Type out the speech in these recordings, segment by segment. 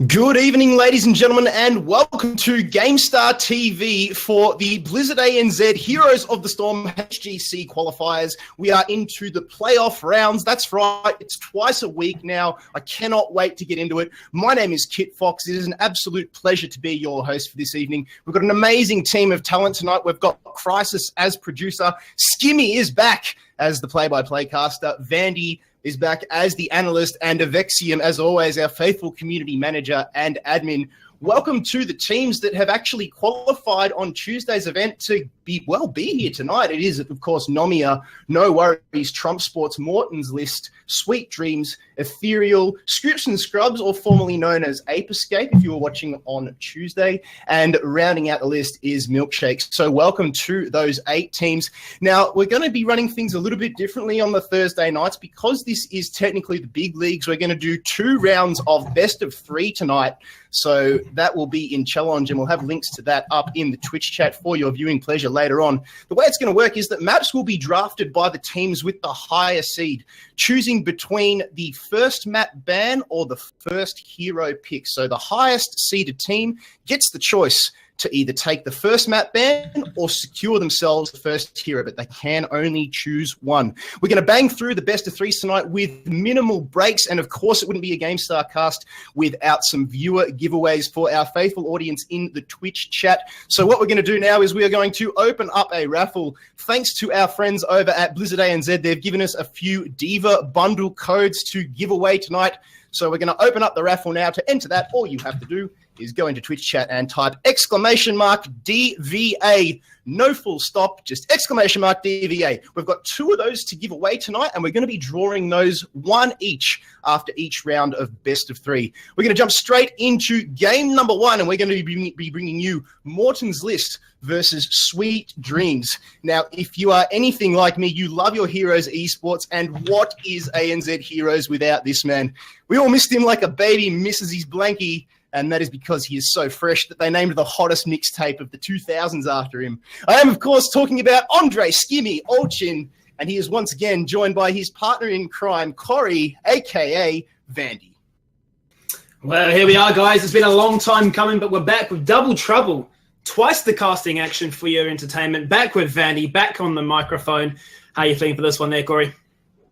Good evening, ladies and gentlemen, and welcome to GameStar TV for the Blizzard ANZ Heroes of the Storm HGC qualifiers. We are into the playoff rounds. That's right, it's twice a week now. I cannot wait to get into it. My name is Kit Fox. It is an absolute pleasure to be your host for this evening. We've got an amazing team of talent tonight. We've got Crisis as producer. Skimmy is back as the play-by-play caster. Vandie is back as the analyst, and Avexium, as always, our faithful community manager and admin. Welcome to the teams that have actually qualified on Tuesday's event to be here tonight. It is, of course, Nomia, No Worries, Trump Sports, Morton's List, Sweet Dreams, Ethereal, Scripts and Scrubs, or formerly known as Ape Escape, if you were watching on Tuesday. And rounding out the list is Milkshakes. So welcome to those 8 teams. Now, we're going to be running things a little bit differently on the Thursday nights. Because this is technically the big leagues, we're going to do 2 rounds of best of 3 tonight. So that will be in challenge, and we'll have links to that up in the Twitch chat for your viewing pleasure later on. The way it's going to work is that maps will be drafted by the teams with the higher seed, choosing between the first map ban or the first hero pick. So the highest seeded team gets the choice to either take the first map ban or secure themselves the first hero, but they can only choose one. We're going to bang through the best of 3s tonight with minimal breaks, and of course it wouldn't be a GameStar cast without some viewer giveaways for our faithful audience in the Twitch chat. So what we're going to do now is we are going to open up a raffle. Thanks to our friends over at Blizzard ANZ, they've given us a few Diva bundle codes to give away tonight. So we're going to open up the raffle now. To enter that, all you have to do is go into Twitch chat and type !DVA. No full stop, just !DVA. We've got 2 of those to give away tonight, and we're going to be drawing those 1 each after each round of best of 3. We're going to jump straight into game number 1, and we're going to be bringing you Morton's List versus Sweet Dreams. Now, if you are anything like me, you love your Heroes esports, and what is ANZ Heroes without this man? We all missed him like a baby misses his blankie, and that is because he is so fresh that they named the hottest mixtape of the 2000s after him. I am, of course, talking about Andre Skimmy Olchin, and he is once again joined by his partner in crime, Corey, a.k.a. Vandie. Well, here we are, guys. It's been a long time coming, but we're back with double trouble. Twice the casting action for your entertainment. Back with Vandie, back on the microphone. How are you feeling for this one there, Corey?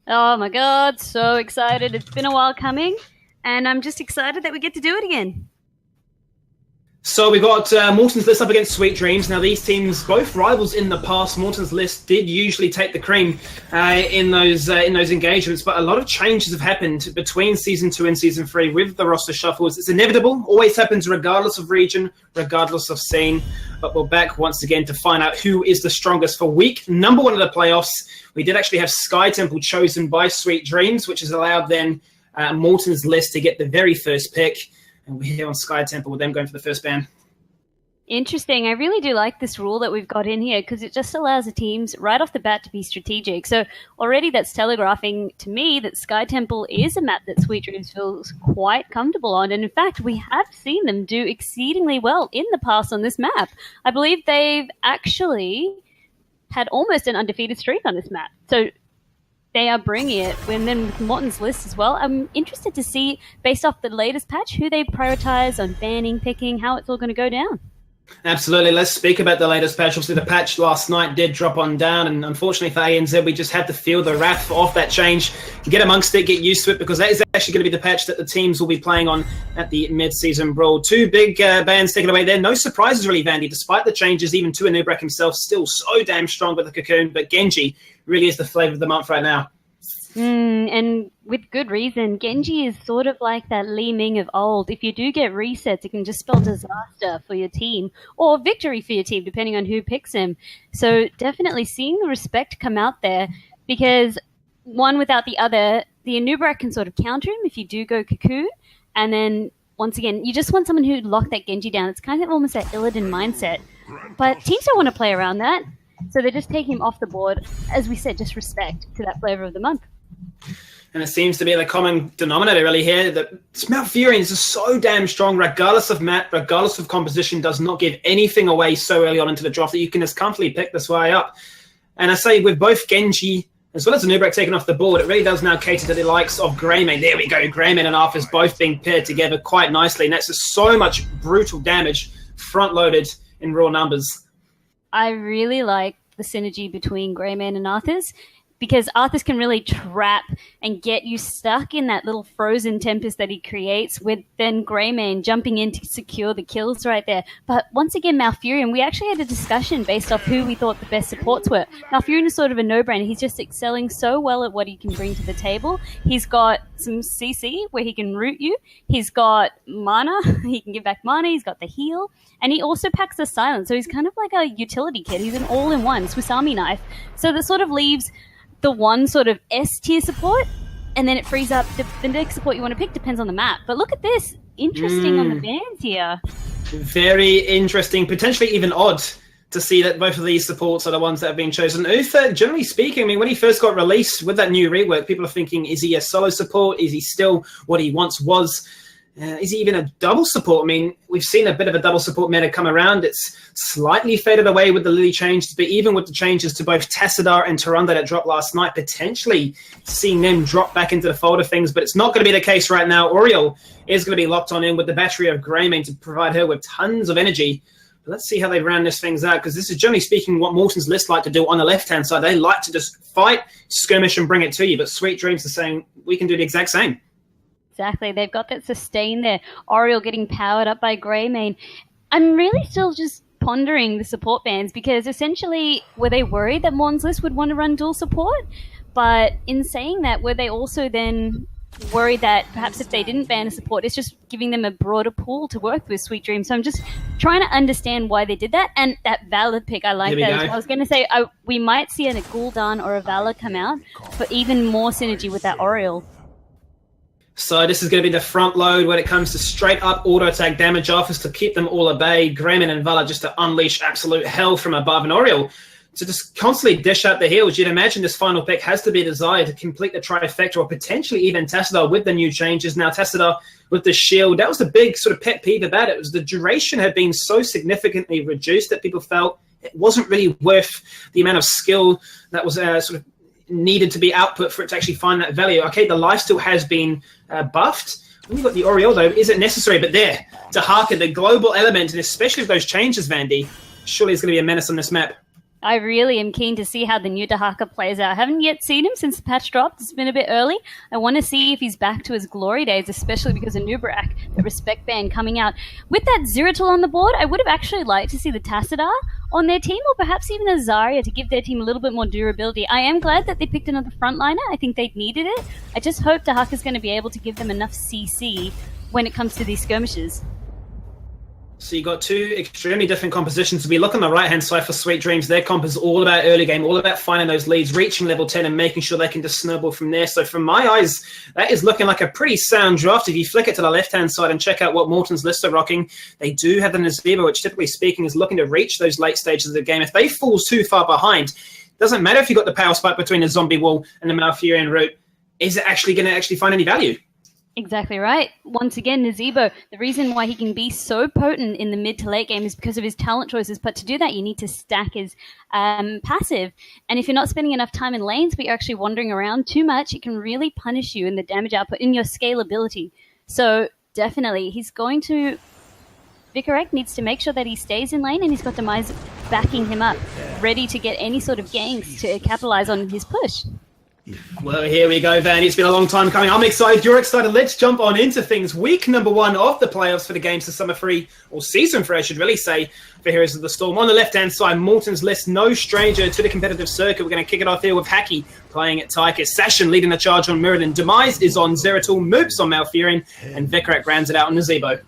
Oh, my God. So excited. It's been a while coming, and I'm just excited that we get to do it again. So we've got Morton's List up against Sweet Dreams. Now, these teams, both rivals in the past. Morton's List did usually take the cream in those engagements, but a lot of changes have happened between Season 2 and Season 3 with the roster shuffles. It's inevitable, always happens regardless of region, regardless of scene. But we're back once again to find out who is the strongest for week number 1 of the playoffs. We did actually have Sky Temple chosen by Sweet Dreams, which has allowed then Morton's List to get the very first pick. And we're here on Sky Temple with them going for the first ban. Interesting. I really do like this rule that we've got in here because it just allows the teams right off the bat to be strategic. So already that's telegraphing to me that Sky Temple is a map that Sweet Dreams feels quite comfortable on. And in fact, we have seen them do exceedingly well in the past on this map. I believe they've actually had almost an undefeated streak on this map. So they are bringing it. And then with Morton's List as well, I'm interested to see, based off the latest patch, who they prioritize on banning, picking, how it's all going to go down. Absolutely. Let's speak about the latest patch. Obviously, the patch last night did drop on down, and unfortunately for ANZ, we just had to feel the wrath of that change. Get amongst it, get used to it, because that is actually going to be the patch that the teams will be playing on at the mid-season brawl. 2 big bans taken away there. No surprises, really, Vandie. Despite the changes, even Tua Nubrak himself still so damn strong with the Cocoon, but Genji really is the flavour of the month right now. And with good reason. Genji is sort of like that Li Ming of old. If you do get resets, it can just spell disaster for your team or victory for your team, depending on who picks him. So definitely seeing the respect come out there, because one without the other, the Anubrak can sort of counter him if you do go Cocoon. And then once again, you just want someone who'd lock that Genji down. It's kind of almost that Illidan mindset. But teams don't want to play around that. So they just take him off the board. As we said, just respect to that flavor of the month. And it seems to be the common denominator really here that Malfurions is so damn strong, regardless of map, regardless of composition, does not give anything away so early on into the draft that you can just comfortably pick this way up. And I say with both Genji as well as the Nubrak taken off the board, it really does now cater to the likes of Greymane. There we go. Greymane and Arthur's both being paired together quite nicely. And that's just so much brutal damage front-loaded in raw numbers. I really like the synergy between Greymane and Arthur's, because Arthur's can really trap and get you stuck in that little frozen tempest that he creates, with then Greymane jumping in to secure the kills right there. But once again, Malfurion, we actually had a discussion based off who we thought the best supports were. Malfurion is sort of a no-brainer. He's just excelling so well at what he can bring to the table. He's got some CC where he can root you. He's got mana. He can give back mana. He's got the heal. And he also packs the silence. So he's kind of like a utility kit. He's an all-in-one Swiss Army knife. So that sort of leaves the one sort of S-tier support, and then it frees up the next support you want to pick. Depends on the map. But look at this. Interesting on the bans here. Very interesting. Potentially even odd to see that both of these supports are the ones that have been chosen. Uther, generally speaking, I mean, when he first got released with that new rework, people are thinking, is he a solo support? Is he still what he once was? Is he even a double support? I mean, we've seen a bit of a double support meta come around. It's slightly faded away with the Lily changes, but even with the changes to both Tassadar and Tyrande that dropped last night, potentially seeing them drop back into the fold of things, but it's not going to be the case right now. Oriel is going to be locked on in with the battery of Greymane to provide her with tons of energy. But let's see how they round this things out, because this is generally speaking what Morton's list like to do on the left-hand side. They like to just fight, skirmish, and bring it to you, but Sweet Dreams are saying we can do the exact same. Exactly. They've got that sustain there. Oriel getting powered up by Greymane. I'm really still just pondering the support bans, because essentially, were they worried that Morton's list would want to run dual support? But in saying that, were they also then worried that perhaps if they didn't ban a support, it's just giving them a broader pool to work with, Sweet Dream? So I'm just trying to understand why they did that. And that Valor pick, I like that as well. I was going to say, we might see a Gul'dan or a Valor come out for even more synergy with that Oriel. So this is going to be the front load when it comes to straight up auto attack damage offers to keep them all at bay. Greymane and Valor just to unleash absolute hell from above. And Oriel to just constantly dish out the heals. You'd imagine this final pick has to be desired to complete the trifecta, or potentially even Tassadar with the new changes. Now Tassadar with the shield, that was the big sort of pet peeve about it. It was the duration had been so significantly reduced that people felt it wasn't really worth the amount of skill that was sort of needed to be output for it to actually find that value. Okay, the lifesteal has been buffed. When you've got the Oriel, though, is it necessary? But there, to harken the global element, and especially with those changes, Vandie, surely is going to be a menace on this map. I really am keen to see how the new Dahaka plays out. I haven't yet seen him since the patch dropped. It's been a bit early. I want to see if he's back to his glory days, especially because of Nubrak, the respect band coming out. With that Zeratul on the board, I would have actually liked to see the Tassadar on their team, or perhaps even a Zarya to give their team a little bit more durability. I am glad that they picked another frontliner. I think they needed it. I just hope Dahaka's going to be able to give them enough CC when it comes to these skirmishes. So you got two extremely different compositions. We look on the right-hand side for Sweet Dreams. Their comp is all about early game, all about finding those leads, reaching level 10 and making sure they can just snowball from there. So from my eyes, that is looking like a pretty sound draft. If you flick it to the left-hand side and check out what Morton's list are rocking, they do have the Nazeba, which typically speaking is looking to reach those late stages of the game. If they fall too far behind, doesn't matter if you've got the power spike between the Zombie Wall and the Malfurion route, is it actually going to actually find any value? Exactly right. Once again, Nazebo, the reason why he can be so potent in the mid to late game is because of his talent choices. But to do that, you need to stack his passive. And if you're not spending enough time in lanes, but you're actually wandering around too much, it can really punish you in the damage output, in your scalability. So definitely, he's going to... Vicarek needs to make sure that he stays in lane, and he's got Demise backing him up, ready to get any sort of ganks to capitalize on his push. Well, here we go, Van. It's been a long time coming. I'm excited. You're excited. Let's jump on into things. Week number 1 of the playoffs for the Games of Summer 3, or Season 3, I should really say, for Heroes of the Storm. On the left-hand side, Morton's list, no stranger to the competitive circuit. We're going to kick it off here with Hacky playing at Tychus. Sashin leading the charge on Mirrodin. Demise is on Zeratul. Moops on Malfurion. And Vikarak rounds it out on Nazebo.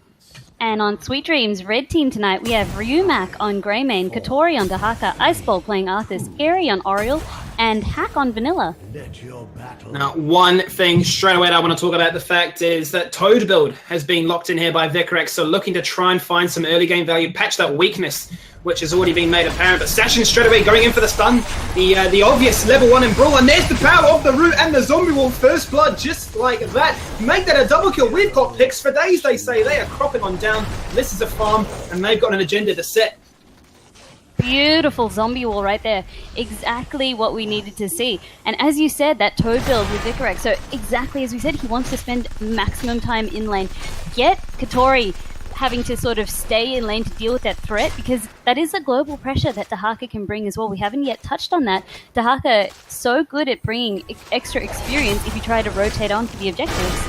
And on Sweet Dreams, red team tonight, we have Ryumak on Greymane, Katori on Dahaka, Iceball playing Arthas, Gary on Oriel, and Hack on Vanilla. Now, one thing straight away that I want to talk about the fact is that Toad build has been locked in here by Vikarak, so looking to try and find some early game value, patch that weakness, which has already been made apparent. But Sashin straight away going in for the stun, the obvious level 1 in Brawl, and there's the power of the root and the Zombie Wall. First blood, just like that. Make that a double kill. We've got picks for days, they say. They are cropping on down. This is a farm, and they've got an agenda to set. Beautiful zombie wall right there. Exactly what we needed to see. And as you said, that Toad build with Vicarek. So exactly as we said, he wants to spend maximum time in lane. Get Katori having to sort of stay in lane to deal with that threat, because that is a global pressure that Dahaka can bring as well. We haven't yet touched on that. Dahaka so good at bringing extra experience if you try to rotate onto the objectives.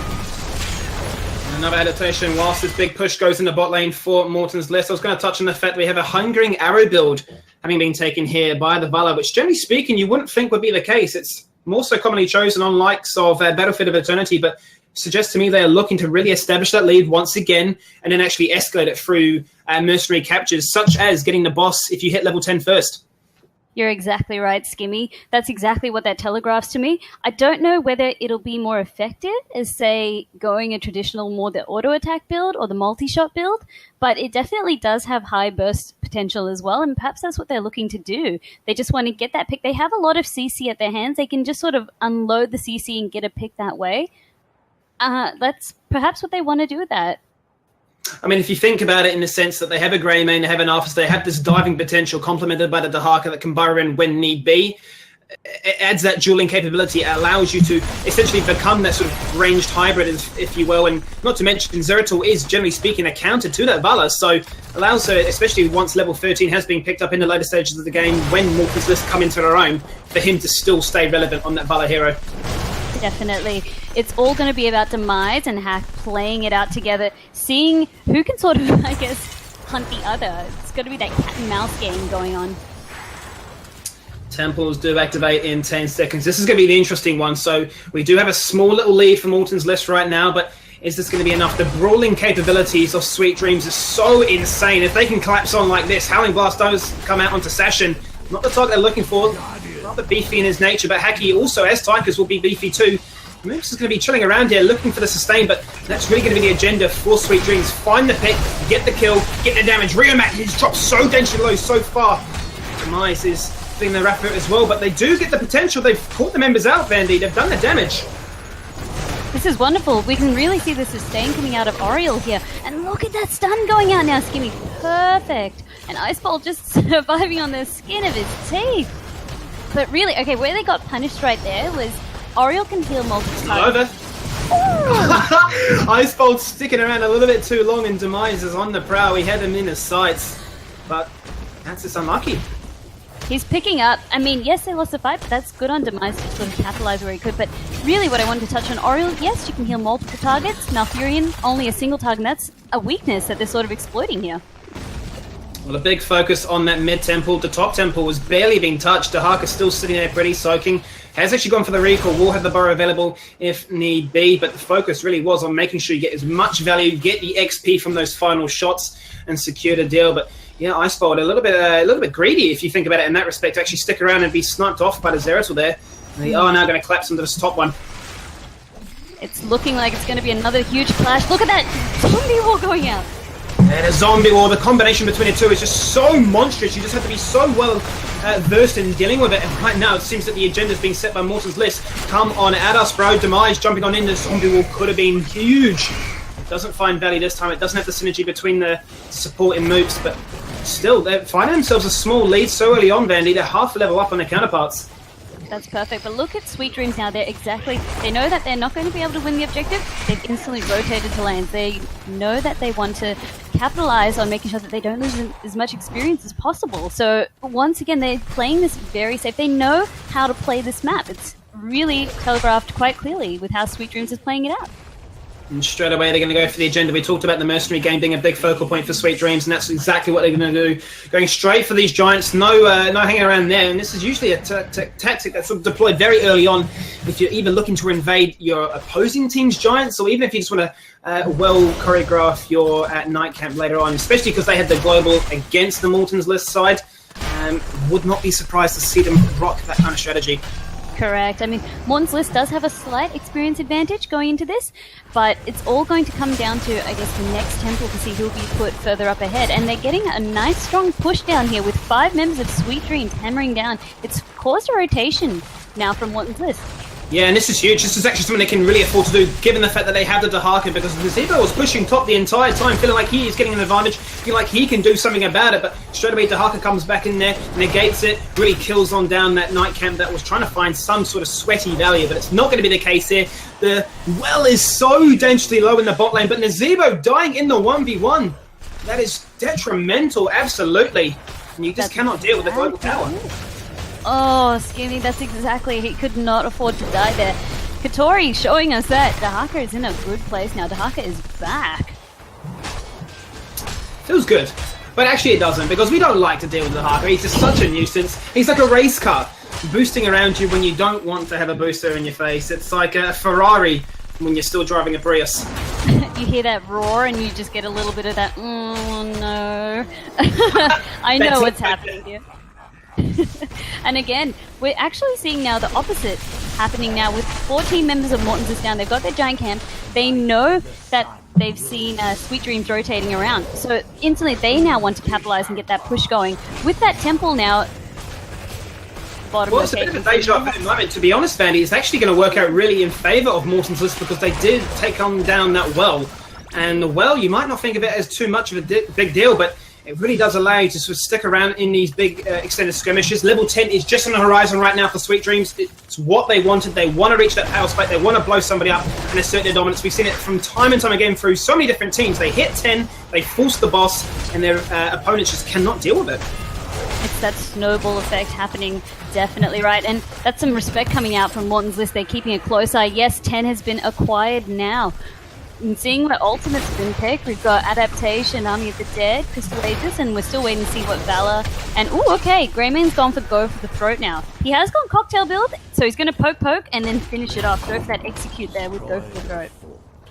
Another adaptation whilst this big push goes in the bot lane for Morton's list. I was going to touch on the fact that we have a hungering arrow build having been taken here by the Vala, which generally speaking you wouldn't think would be the case. It's more so commonly chosen on likes of Battlefield of Eternity, but suggests to me they are looking to really establish that lead once again and then actually escalate it through mercenary captures, such as getting the boss if you hit level 10 first. You're exactly right, Skimmy. That's exactly what that telegraphs to me. I don't know whether it'll be more effective as, say, going a traditional more the auto-attack build or the multi-shot build, but it definitely does have high burst potential as well, and perhaps that's what they're looking to do. They just want to get that pick. They have a lot of CC at their hands. They can just sort of unload the CC and get a pick that way. That's perhaps what they want to do with that. I mean, if you think about it in the sense that they have a grey main, they have an Arthas, they have this diving potential complemented by the Dahaka that can burrow in when need be. It adds that dueling capability. It allows you to essentially become that sort of ranged hybrid, if you will. And not to mention, Zeratul is, generally speaking, a counter to that Vala. So allows her, especially once level 13 has been picked up in the later stages of the game, when Morton's list come into their own, for him to still stay relevant on that Vala hero. Definitely. It's all going to be about Demise and Hack playing it out together, seeing who can sort of, I guess, hunt the other. It's going to be that cat and mouse game going on. Temples do activate in 10 seconds. This is going to be the interesting one. So we do have a small little lead for Morton's list right now, but is this going to be enough? The brawling capabilities of Sweet Dreams is so insane. If they can collapse on like this, Howling Blast does come out onto Sashin. Not the target they're looking for. Rather beefy in his nature, but Haki also, as Tychus, will be beefy too. Moose is going to be chilling around here, looking for the sustain, but that's really going to be the agenda for Sweet Dreams. Find the pick, get the kill, get the damage. Riomat, he's dropped so densely low so far. Demise is doing the wrap as well, but they do get the potential. They've caught the members out, Vandie. They've done the damage. This is wonderful. We can really see the sustain coming out of Oriel here. And look at that stun going out now, Skimmy. Perfect. And Iceball just surviving on the skin of his teeth. But really, okay, where they got punished right there was Oriel can heal multiple times. Icebolt sticking around a little bit too long, and Demise is on the prowl. He had him in his sights, but that's just unlucky. He's picking up. I mean, yes, they lost the fight, but that's good on Demise to sort of capitalize where he could. But really what I wanted to touch on, Oriel, yes, you can heal multiple targets. Malfurion, only a single target. That's a weakness that they're sort of exploiting here. Well, a big focus on that mid-temple. The top temple was barely being touched. Dahaka still sitting there pretty soaking. Has actually gone for the recall. Will have the burrow available if need be. But the focus really was on making sure you get as much value, get the XP from those final shots, and secure the deal. But yeah, Icebolt a little bit greedy if you think about it in that respect. To actually stick around and be sniped off by the Zeratul there. And they are now going to collapse into this top one. It's looking like it's going to be another huge clash. Look at that zombie wall going out. And a zombie war, the combination between the two is just so monstrous. You just have to be so well versed in dealing with it. And right now, it seems that the agenda is being set by Morton's list. Come on at us, bro. Demise jumping on in. The zombie wall could have been huge. It doesn't find value this time. It doesn't have the synergy between the supporting moops, but still, they're finding themselves a small lead so early on, Vandie. They're half a level up on their counterparts. That's perfect, but look at Sweet Dreams now. They know that they're not going to be able to win the objective. They've instantly rotated to lanes. They know that they want to capitalize on making sure that they don't lose as much experience as possible. So once again, they're playing this very safe. They know how to play this map. It's really telegraphed quite clearly with how Sweet Dreams is playing it out. And straight away, they're going to go for the agenda. We talked about the mercenary game being a big focal point for Sweet Dreams, and that's exactly what they're going to do. Going straight for these giants, no hanging around there. And this is usually a tactic that's sort of deployed very early on if you're either looking to invade your opposing team's giants, or even if you just want to well choreograph your night camp later on, especially because they had the global against the Morton's list side. Would not be surprised to see them rock that kind of strategy. Correct. I mean, Morton's list does have a slight experience advantage going into this, but it's all going to come down to, I guess, the next temple to see who will be put further up ahead. And they're getting a nice strong push down here with 5 members of Sweet Dreams hammering down. It's caused a rotation now from Morton's list. Yeah, and this is huge. This is actually something they can really afford to do, given the fact that they have the Dahaka, because Nazebo was pushing top the entire time, feeling like he is getting an advantage, feeling like he can do something about it, but straight away Dahaka comes back in there, negates it, really kills on down that Night Camp that was trying to find some sort of sweaty value, but it's not going to be the case here. The well is so dangerously low in the bot lane, but Nazebo dying in the 1v1, that is detrimental, absolutely. And you just cannot deal with the global power. Oh, Skimmy, that's exactly. He could not afford to die there. Katori showing us that Dahaka is in a good place now. Dahaka is back. Feels good. But actually it doesn't, because we don't like to deal with Dahaka. He's just such a nuisance. He's like a race car, boosting around you when you don't want to have a booster in your face. It's like a Ferrari when you're still driving a Prius. You hear that roar and you just get a little bit of that, oh no. I know what's happening here. And again, we're actually seeing now the opposite happening now with 14 members of Morton's down. They've got their giant camp. They know that they've seen Sweet Dreams rotating around. So instantly they now want to capitalize and get that push going. With that temple now, bottom well, it's a bit of a deja vu moment, to be honest, Vandie. It's actually going to work out really in favour of Morton's list because they did take on down that well. And the well, you might not think of it as too much of a big deal, but it really does allow you to sort of stick around in these big extended skirmishes. Level 10 is just on the horizon right now for Sweet Dreams. It's what they wanted. They want to reach that power spike. They want to blow somebody up and assert their dominance. We've seen it from time and time again through so many different teams. They hit 10, they force the boss, and their opponents just cannot deal with it. It's that snowball effect happening, definitely right. And that's some respect coming out from Morton's list. They're keeping a close eye. Yes, 10 has been acquired now. And seeing what ultimates have been picked, we've got Adaptation, Army of the Dead, Crystal Aegis, and we're still waiting to see what Valor. And ooh, okay, Greyman's gone for go for the throat now. He has gone cocktail build, so he's going to poke, and then finish it off. Go for that execute there with go for the throat.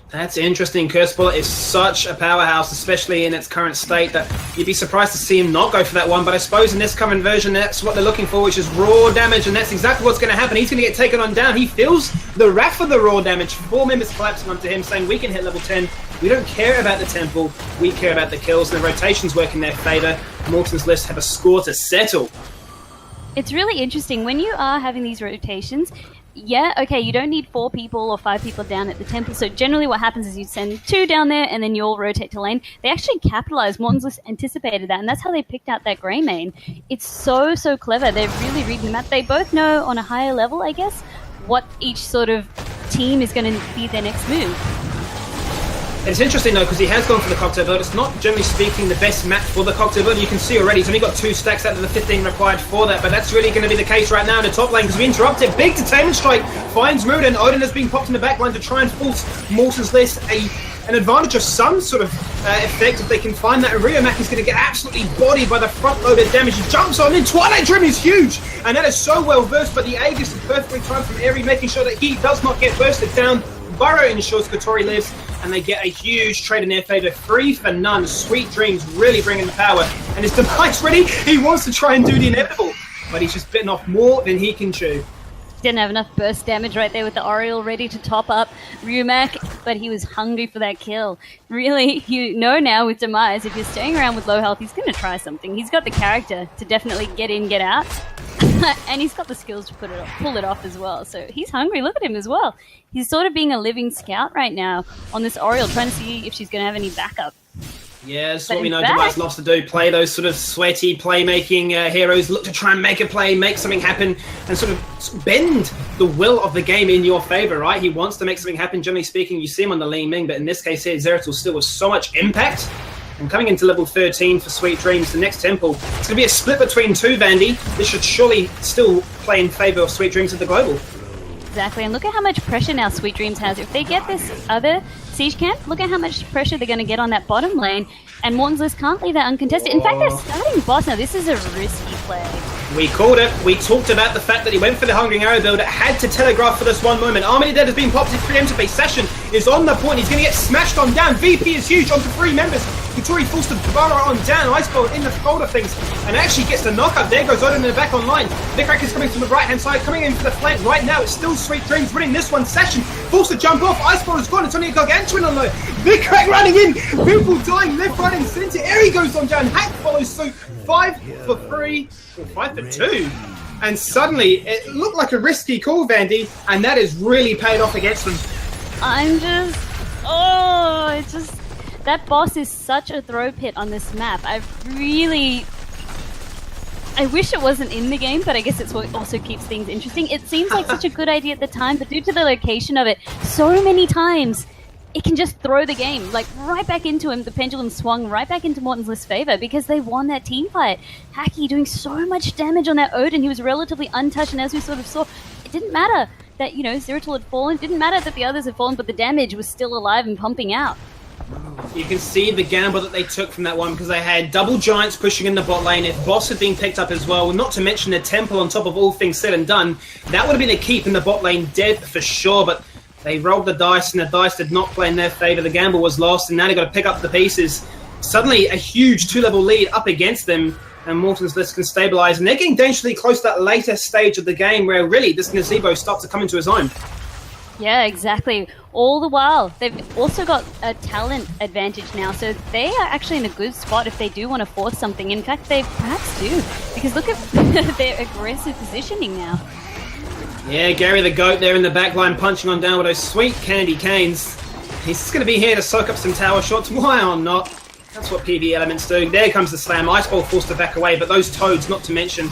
That's interesting. Curse Bullet is such a powerhouse, especially in its current state, that you'd be surprised to see him not go for that one. But I suppose in this current version, that's what they're looking for, which is raw damage, and that's exactly what's going to happen. He's going to get taken on down. He feels the wrath of the raw damage. 4 members collapsing onto him, saying we can hit level 10. We don't care about the temple. We care about the kills, and the rotations work in their favour. Morton's list have a score to settle. It's really interesting. When you are having these rotations, yeah, okay, you don't need 4 people or 5 people down at the temple. So generally what happens is you send 2 down there and then you all rotate to lane. They actually capitalized. Morton's list anticipated that, and that's how they picked out that Grey main. It's so, so clever. They're really reading the map. They both know on a higher level, I guess, what each sort of team is going to be their next move. It's interesting though, because he has gone for the cocktail build. It's not, generally speaking, the best map for the cocktail build. You can see already he's only got 2 stacks out of the 15 required for that, but that's really going to be the case right now in the top lane because we interrupted. Big Detainment Strike finds Morton. Odin has been popped in the back line to try and force Morton's list an advantage of some sort of effect if they can find that. Rio Mac is going to get absolutely bodied by the front-loaded damage. He jumps on in. Twilight Dream is huge, and that is so well versed, but the Aegis is perfectly timed from Eri, making sure that he does not get bursted down. Burrow ensures Katori lives, and they get a huge trade in their favour. 3 for none. Sweet Dreams really bringing the power. And his device ready. He wants to try and do the inevitable, but he's just bitten off more than he can chew. Didn't have enough burst damage right there with the Oriole ready to top up Ryumak, but he was hungry for that kill. Really, you know now with Demise, if you're staying around with low health, he's going to try something. He's got the character to definitely get in, get out. And he's got the skills to pull it off as well. So he's hungry. Look at him as well. He's sort of being a living scout right now on this Oriole, trying to see if she's going to have any backup. Yeah, that's what we know Device loves to do. Play those sort of sweaty playmaking heroes. Look to try and make a play, make something happen, and sort of bend the will of the game in your favour, right? He wants to make something happen. Generally speaking, you see him on the Li Ming, but in this case here, Zeratul still with so much impact. And coming into level 13 for Sweet Dreams, the next temple, it's going to be a split between 2, Vandie. This should surely still play in favour of Sweet Dreams at the global. Exactly, and look at how much pressure now Sweet Dreams has. If they get this other siege camp, look at how much pressure they're going to get on that bottom lane, and Morton's list can't leave that uncontested. In fact, they're starting boss now. This is a risky play. We called it. We talked about the fact that he went for the Hungering Arrow build. It had to telegraph for this one moment. Army of the Dead has been popped preemptively. Session is on the point. He's going to get smashed on down. VP is huge onto 3 members. Katori forced the Barra on down. Icebolt in the fold of things, and actually gets the knockup. There goes Odin in the back online. Vikrak is coming from the right-hand side, coming in for the flank right now. It's still Sweet Dreams winning this one. Session forced to jump off. Icebolt is gone. It's only a Gargantuan on low. Vikrak running in. People dying left, right, and centre. Eri goes on down. Hack follows suit. 5 for 3, or 5 for 2. And suddenly, it looked like a risky call, Vandie, and that has really paid off against them. That boss is such a throw pit on this map. I wish it wasn't in the game, but I guess it's what also keeps things interesting. It seems like such a good idea at the time, but due to the location of it, so many times it can just throw the game like right back into him. The pendulum swung right back into Morton's list favor because they won that team fight. Hacky doing so much damage on that Odin. He was relatively untouched, and as we sort of saw, it didn't matter that, Zeratul had fallen. It didn't matter that the others had fallen, but the damage was still alive and pumping out. You can see the gamble that they took from that one because they had double giants pushing in the bot lane. If boss had been picked up as well, not to mention the temple on top of all things said and done, that would have been a keep in the bot lane dead for sure, but they rolled the dice and the dice did not play in their favor. The gamble was lost and now they've got to pick up the pieces. Suddenly a huge 2-level lead up against them and Morton's list can stabilize, and they're getting dangerously close to that later stage of the game where really this Gazebo starts to come into his own. Yeah, exactly. All the while, they've also got a talent advantage now, so they are actually in a good spot if they do want to force something. In fact, they perhaps do, because look at their aggressive positioning now. Yeah, Gary the Goat there in the back line punching on down with those sweet candy canes. He's just going to be here to soak up some tower shots. Why or not? That's what PvE elements do. There comes the slam. Iceball forced to back away, but those toads, not to mention,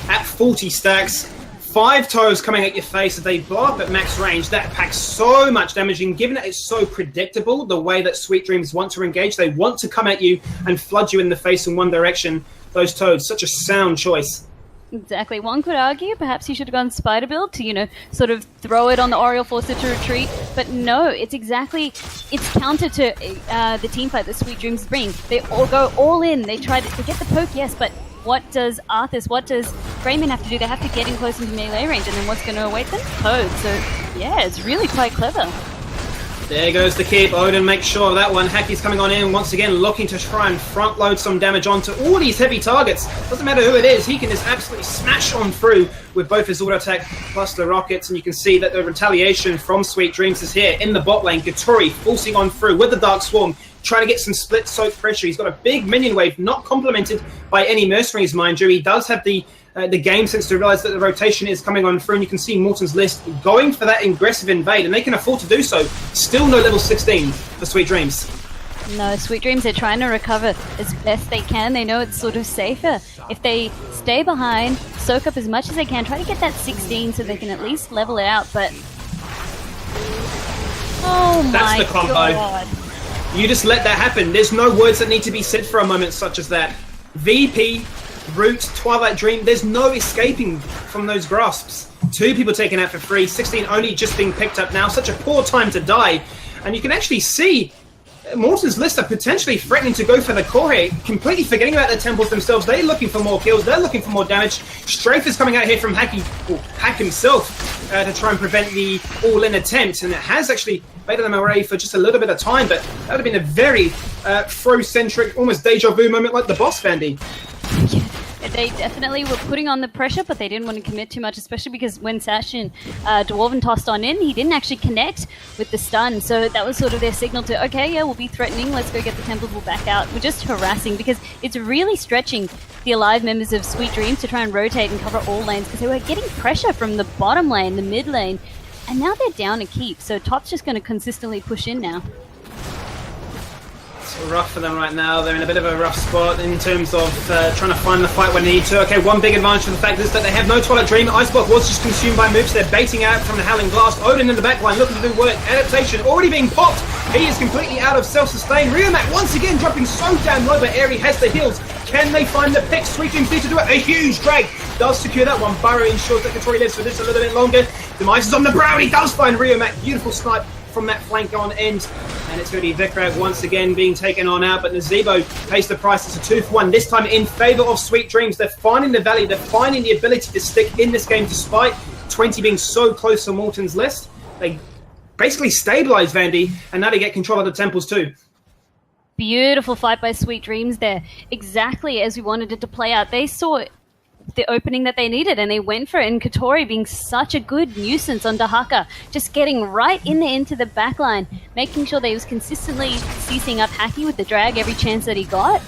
at 40 stacks. 5 toes coming at your face. If they blow up at max range, that packs so much damage. And given that it's so predictable, the way that Sweet Dreams want to engage, they want to come at you and flood you in the face in one direction. Those toads, such a sound choice. Exactly. One could argue perhaps you should have gone Spider Build to, sort of throw it on the Oriole, force it to retreat. But no, it's counter to the team fight that Sweet Dreams bring. They all go all in. They get the poke, yes, but what does Arthas, what does Greyman have to do? They have to get in close into melee range, and then what's going to await them? Toad. So, yeah, it's really quite clever. There goes the keep. Odin makes sure of that one. Hacky's coming on in once again, looking to try and front load some damage onto all these heavy targets. Doesn't matter who it is, he can just absolutely smash on through with both his auto attack plus the rockets. And you can see that the retaliation from Sweet Dreams is here in the bot lane. Gatori forcing on through with the Dark Swarm, trying to get some split soak pressure. He's got a big minion wave, not complemented by any mercenaries, mind you. He does have the game sense to realize that the rotation is coming on through, and you can see Morton's list going for that aggressive invade, and they can afford to do so. Still no level 16 for Sweet Dreams. No, Sweet Dreams, they're trying to recover as best they can. They know it's sort of safer if they stay behind, soak up as much as they can, try to get that 16 so they can at least level it out, but oh That's my the combo. God. You just let that happen. There's no words that need to be said for a moment such as that. VP, Root, Twilight Dream, there's no escaping from those grasps. 2 people taken out for free, 16 only just being picked up now. Such a poor time to die. And you can actually see Morton's list are potentially threatening to go for the core here, completely forgetting about the temples themselves. They're looking for more kills, they're looking for more damage. Strafe is coming out here from Hack himself to try and prevent the all-in attempt, and it has actually baited them away for just a little bit of time, but that would have been a very throw-centric, almost deja vu moment like the boss, Vandie. They definitely were putting on the pressure, but they didn't want to commit too much, especially because when Sash and Dwarven tossed on in, he didn't actually connect with the stun. So that was sort of their signal to, okay, yeah, we'll be threatening. Let's go get the temples. We'll back out. We're just harassing because it's really stretching the alive members of Sweet Dreams to try and rotate and cover all lanes because they were getting pressure from the bottom lane, the mid lane, and now they're down a keep. So Top's just going to consistently push in now. It's rough for them right now. They're in a bit of a rough spot in terms of trying to find the fight when they need to. Okay, one big advantage for the fact is that they have no Twilight Dream. Iceblock was just consumed by moves. They're baiting out from the Howling Blast. Odin in the backline looking to do work. Adaptation already being popped. He is completely out of self-sustain. Riomac once again dropping so damn low, but Airy has the heals. Can they find the pick? Sweet Dreams need to do it. A huge drag does secure that one. Burrow ensures that Katori lives for this a little bit longer. Demise is on the brow. He does find Riomac. Beautiful snipe from that flank on end, and it's going to be Vikrak once again being taken on out, but Nazebo pays the price. It's a 2-for-1, this time in favour of Sweet Dreams. They're finding the value, they're finding the ability to stick in this game despite 20 being so close to Morton's list. They basically stabilise Vandie, and now they get control of the temples too. Beautiful fight by Sweet Dreams there, exactly as we wanted it to play out. They saw the opening that they needed and they went for it, and Katori being such a good nuisance on Dahaka, just getting right in there into the backline, making sure that he was consistently ceasing up Hacky with the drag every chance that he got,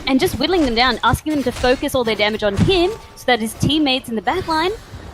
and just whittling them down, asking them to focus all their damage on him so so that his teammates in the backline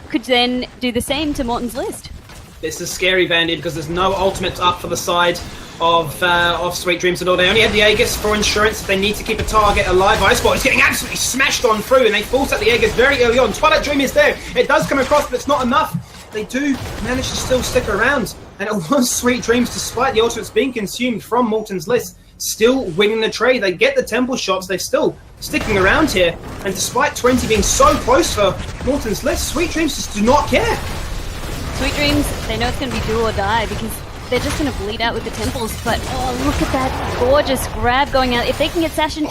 could then do the same to Morton's list. This is scary, Vandie, because there's no ultimates up for the side of Sweet Dreams at all. They only have the Aegis for insurance if they need to keep a target alive. Icebot is getting absolutely smashed on through, and they force out the Aegis very early on. Twilight Dream is there. It does come across, but it's not enough. They do manage to still stick around, and it was Sweet Dreams, despite the ultimates being consumed from Morton's list, still winning the trade. They get the temple shots. They're still sticking around here, and despite 20 being so close for Morton's list, Sweet Dreams just do not care. Sweet Dreams, they know it's going to be do or die because they're just going to bleed out with the temples. But oh, look at that gorgeous grab going out. If they can get Sashin,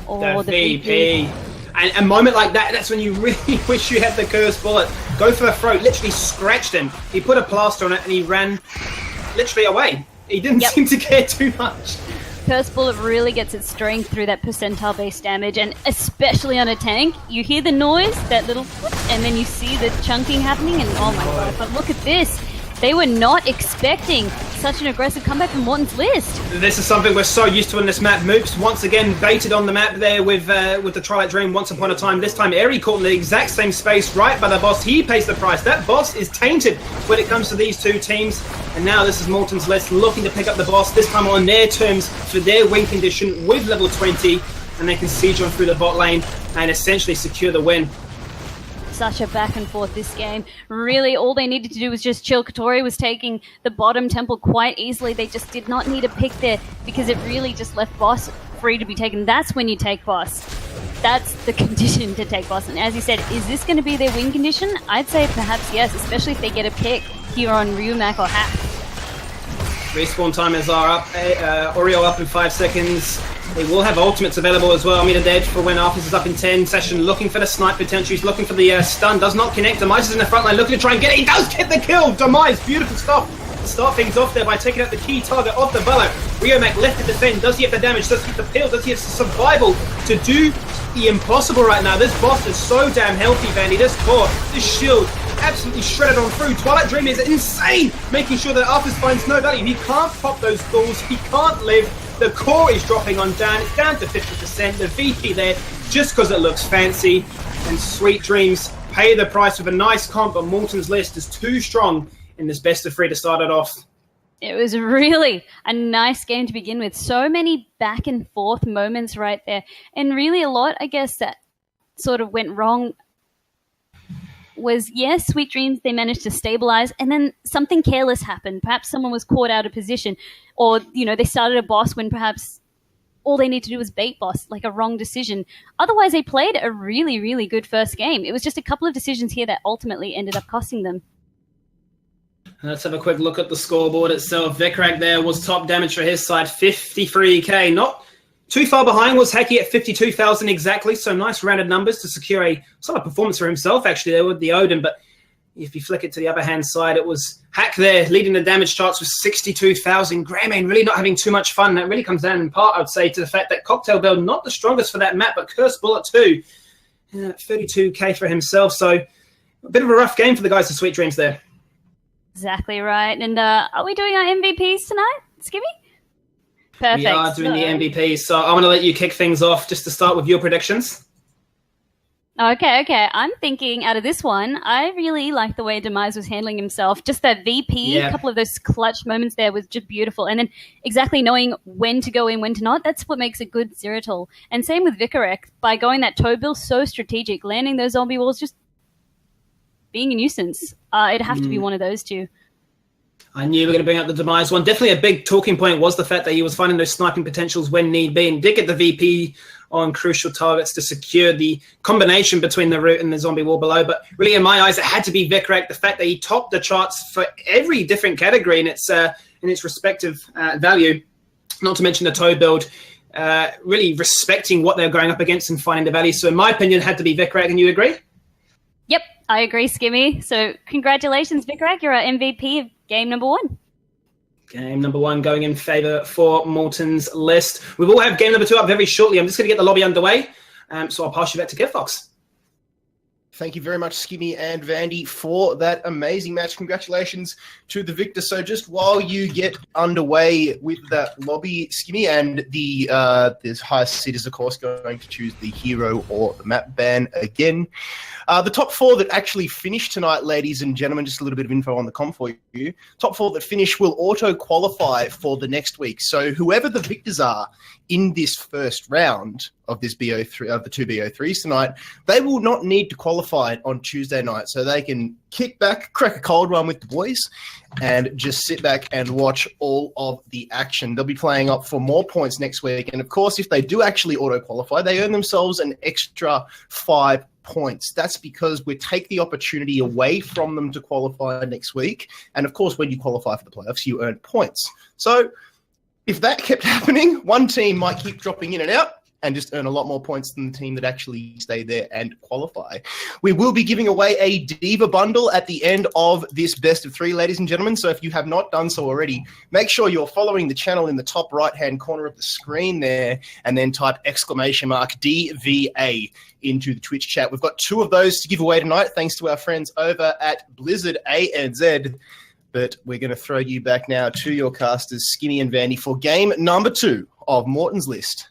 the VP. And a moment like that, that's when you really wish you had the cursed bullet. Go for the throat, literally scratched him. He put a plaster on it and he ran literally away. He didn't seem to care too much. Cursed bullet really gets its strength through that percentile-based damage, and especially on a tank, you hear the noise, that little whoop, and then you see the chunking happening, and oh my god, but look at this. They were not expecting such an aggressive comeback from Morton's list. This is something we're so used to in this map. Moops once again baited on the map there with the Twilight Dream once upon a time. This time Eri caught in the exact same space right by the boss. He pays the price. That boss is tainted when it comes to these two teams. And now this is Morton's list looking to pick up the boss, this time on their terms for their win condition with level 20. And they can siege on through the bot lane and essentially secure the win. Such a back and forth this game. Really, all they needed to do was just chill. Katori was taking the bottom temple quite easily. They just did not need a pick there because it really just left boss free to be taken. That's when you take boss. That's the condition to take boss. And as you said, is this going to be their win condition? I'd say perhaps yes, especially if they get a pick here on Ryumak or Hack. Respawn timers are up. Oreo up in 5 seconds. They will have ultimates available as well. Meter dead for when Arthas is up in 10. Session looking for the snipe potential. He's looking for the stun. Does not connect. Demise is in the front line looking to try and get it. He does get the kill. Demise, beautiful stuff. Start things off there by taking out the key target of the Valo. Riomac left to defend. Does he have the damage? Does he have the peel? Does he have survival to do the impossible right now? This boss is so damn healthy, Vandie. This core, this shield, absolutely shredded on through. Twilight Dream is insane, making sure that Arthas finds no value. He can't pop those ghouls. He can't live. The core is dropping on down. It's down to 50%. The VP there, just because it looks fancy. And Sweet Dreams pay the price with a nice comp, but Morton's list is too strong in this best of 3 to start it off. It was really a nice game to begin with. So many back and forth moments right there. And really a lot, I guess, that sort of went wrong was, yes, Sweet Dreams, they managed to stabilize, and then something careless happened. Perhaps someone was caught out of position, or, you know, they started a boss when perhaps all they need to do was bait boss, like a wrong decision. Otherwise, they played a really, really good first game. It was just a couple of decisions here that ultimately ended up costing them. Let's have a quick look at the scoreboard itself. Vekrak there was top damage for his side, 53k. Not too far behind was Heki at 52,000 exactly, so nice rounded numbers to secure a solid performance for himself, actually, there with the Odin. But if you flick it to the other hand side, it was Hack there leading the damage charts with 62,000. Greymane really not having too much fun. That really comes down in part, I would say, to the fact that Cocktail Bell, not the strongest for that map, but Cursed Bullet too. 32k for himself, so a bit of a rough game for the guys of Sweet Dreams there. Exactly right. And are we doing our MVPs tonight, Skimmy? Perfect. We are doing the MVPs, so I want to let you kick things off just to start with your predictions. Okay. I'm thinking out of this one, I really like the way Demise was handling himself. Just that VP, a couple of those clutch moments there was just beautiful. And then exactly knowing when to go in, when to not, that's what makes a good Zeratul. And same with Vikarek, by going that toe bill, so strategic, landing those zombie walls, just being a nuisance. It'd have to be one of those two. I knew we were going to bring up the Demise one. Definitely a big talking point was the fact that he was finding those sniping potentials when need be, and did get the VP on crucial targets to secure the combination between the root and the zombie wall below. But really, in my eyes, it had to be Vekrak. The fact that he topped the charts for every different category in its respective value, not to mention the toe build, really respecting what they're going up against and finding the value. So in my opinion, it had to be Vekrak, and you agree? Yep, I agree, Skimmy. So congratulations, Vekrak. You're our MVP of game number 1. Game number 1 going in favour for Morton's list. We will have game number 2 up very shortly. I'm just going to get the lobby underway. So I'll pass you back to Giftbox. Thank you very much, Skimmy and Vandie, for that amazing match. Congratulations to the victor. So just while you get underway with that lobby, Skimmy, and this highest seed is, of course, going to choose the hero or the map ban again. The top 4 that actually finished tonight, ladies and gentlemen, just a little bit of info on the comp for you. Top 4 that finish will auto-qualify for the next week. So whoever the victors are in this first round of this BO3 of the 2 BO3s tonight, they will not need to qualify on Tuesday night. So they can kick back, crack a cold one with the boys, and just sit back and watch all of the action. They'll be playing up for more points next week. And of course, if they do actually auto-qualify, they earn themselves an extra 5 points. That's because we take the opportunity away from them to qualify next week. And of course, when you qualify for the playoffs, you earn points. So if that kept happening, one team might keep dropping in and out and just earn a lot more points than the team that actually stay there and qualify. We will be giving away a Diva bundle at the end of this best of 3, ladies and gentlemen. So if you have not done so already, make sure you're following the channel in the top right-hand corner of the screen there, and then type !DVA into the Twitch chat. We've got 2 of those to give away tonight, thanks to our friends over at Blizzard ANZ. But we're going to throw you back now to your casters, Skimmy and Vandie, for game number 2 of Morton's List.